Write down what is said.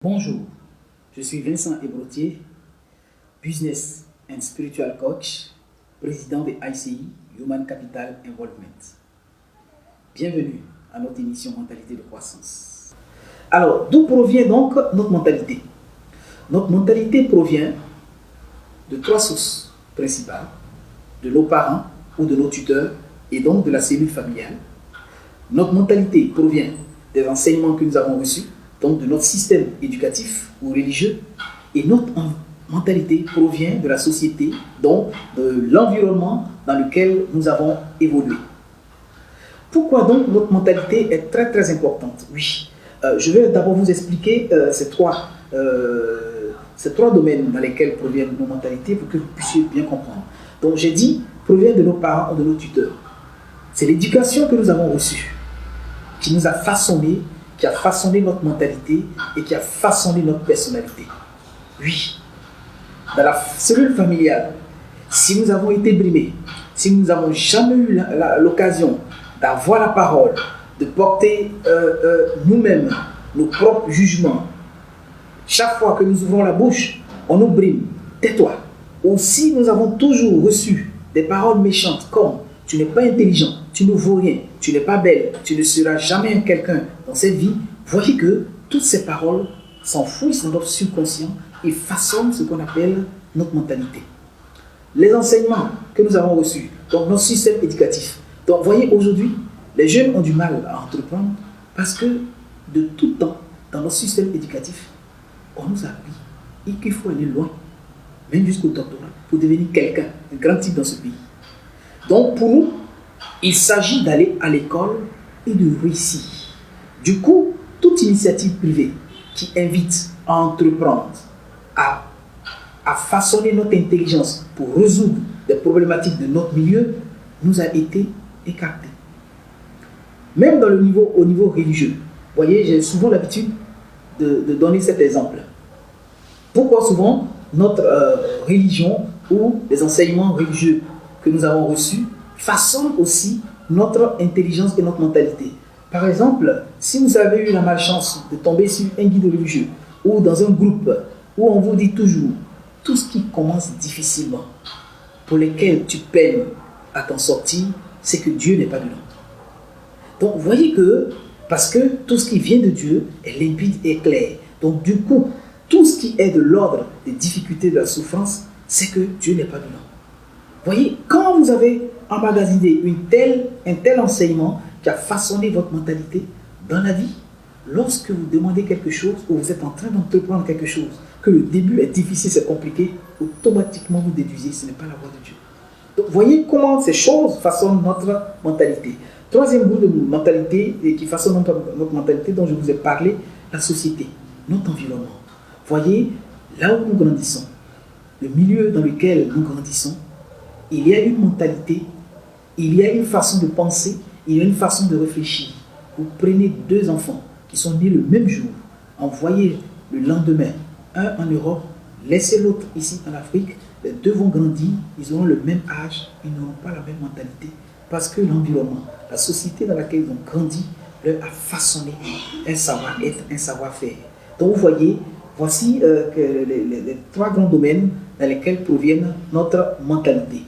Bonjour, je suis Vincent Ebrotier, Business and Spiritual Coach, président de ICI, Human Capital Involvement. Bienvenue à notre émission Mentalité de croissance. Alors, d'où provient donc notre mentalité? Notre mentalité provient de trois sources principales, de nos parents ou de nos tuteurs et donc de la cellule familiale. Notre mentalité provient des enseignements que nous avons reçus, donc de notre système éducatif ou religieux, et notre mentalité provient de la société, donc de l'environnement dans lequel nous avons évolué. Pourquoi donc notre mentalité est très très importante? Oui, je vais d'abord vous expliquer ces trois domaines dans lesquels proviennent nos mentalités pour que vous puissiez bien comprendre. Donc j'ai dit, provient de nos parents ou de nos tuteurs. C'est l'éducation que nous avons reçue qui nous a façonné, qui a façonné notre mentalité et qui a façonné notre personnalité. Oui, dans la cellule familiale, si nous avons été brimés, si nous n'avons jamais eu l'occasion d'avoir la parole, de porter nous-mêmes nos propres jugements, chaque fois que nous ouvrons la bouche, on nous brime, tais-toi. Ou si nous avons toujours reçu des paroles méchantes comme « tu n'es pas intelligent, tu ne vaux rien, tu n'es pas belle, tu ne seras jamais quelqu'un dans cette vie », voyez que toutes ces paroles s'enfouissent dans notre subconscient et façonnent ce qu'on appelle notre mentalité. Les enseignements que nous avons reçus, donc notre système éducatif. Donc voyez, aujourd'hui, les jeunes ont du mal à entreprendre parce que de tout temps, dans notre système éducatif, on nous a appris qu'il faut aller loin, même jusqu'au doctorat, pour devenir quelqu'un, un grand type dans ce pays. Donc pour nous, il s'agit d'aller à l'école et de réussir. Du coup, toute initiative privée qui invite à entreprendre, à façonner notre intelligence pour résoudre des problématiques de notre milieu, nous a été écartée. Même au niveau religieux, vous voyez, j'ai souvent l'habitude de donner cet exemple. Pourquoi souvent notre religion ou les enseignements religieux que nous avons reçus façonnent aussi notre intelligence et notre mentalité. Par exemple, si vous avez eu la malchance de tomber sur un guide religieux ou dans un groupe où on vous dit toujours tout ce qui commence difficilement, pour lesquels tu peines à t'en sortir, c'est que Dieu n'est pas dedans. Donc vous voyez que, parce que tout ce qui vient de Dieu est limpide et clair. Donc du coup, tout ce qui est de l'ordre des difficultés, de la souffrance, c'est que Dieu n'est pas dedans. Vous voyez, quand vous avez emmagasiné un tel enseignement qui a façonné votre mentalité dans la vie, lorsque vous demandez quelque chose ou vous êtes en train d'entreprendre quelque chose, que le début est difficile, c'est compliqué, automatiquement vous déduisez, ce n'est pas la voie de Dieu. Donc voyez comment ces choses façonnent notre mentalité. Troisième groupe de mentalité qui façonne notre mentalité dont je vous ai parlé, la société, notre environnement. Voyez, là où nous grandissons, le milieu dans lequel nous grandissons, il y a une mentalité, il y a une façon de penser, il y a une façon de réfléchir. Vous prenez deux enfants qui sont nés le même jour, envoyez le lendemain, un en Europe, laissez l'autre ici en Afrique, les deux vont grandir, ils auront le même âge, ils n'auront pas la même mentalité, parce que l'environnement, la société dans laquelle ils ont grandi, leur a façonné un savoir-être, un savoir-faire. Donc vous voyez, voici les trois grands domaines dans lesquels proviennent notre mentalité.